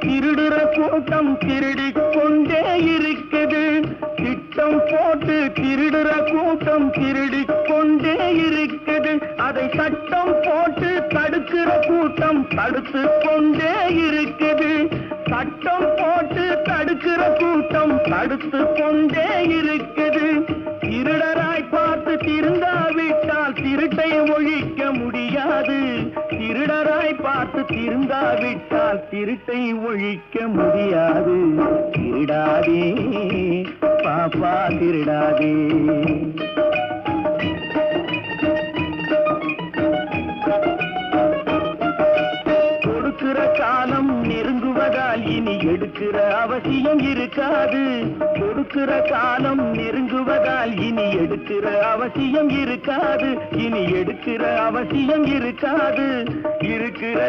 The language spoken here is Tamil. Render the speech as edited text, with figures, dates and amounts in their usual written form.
திருடுற கூட்டம் திருடிக் கொண்டே இருக்குது. திட்டம் போட்டு திருடுற கூட்டம் திருடிக் கொண்டே இருக்குது. அதை சட்டம் போட்டு தடுக்கிற கூட்டம் தடுத்து கொண்டே இருக்குது. சட்டம் போட்டு தடுக்கிற கூட்டம் தடுத்து கொண்டே இருக்குது. திருடராய் பார்த்து திருந்தாவிட்டால் திருட்டை ஒழிக்க முடியாது. திருடராய் பார்த்து திருந்தாவிட்டால் திருட்டை ஒழிக்க முடியாது. திருடாதே பாப்பா திருடாதே. கொடுக்கிற காலம் நெருங்குவதால் இனி எடுக்கிற அவசியம் இருக்காது. கொடுக்கிற காலம் நெருங்குவதால் இனி எடுக்கிற அவசியம் இருக்காது. இனி எடுக்கிற அவசியம் இருக்காது. இருக்கிறது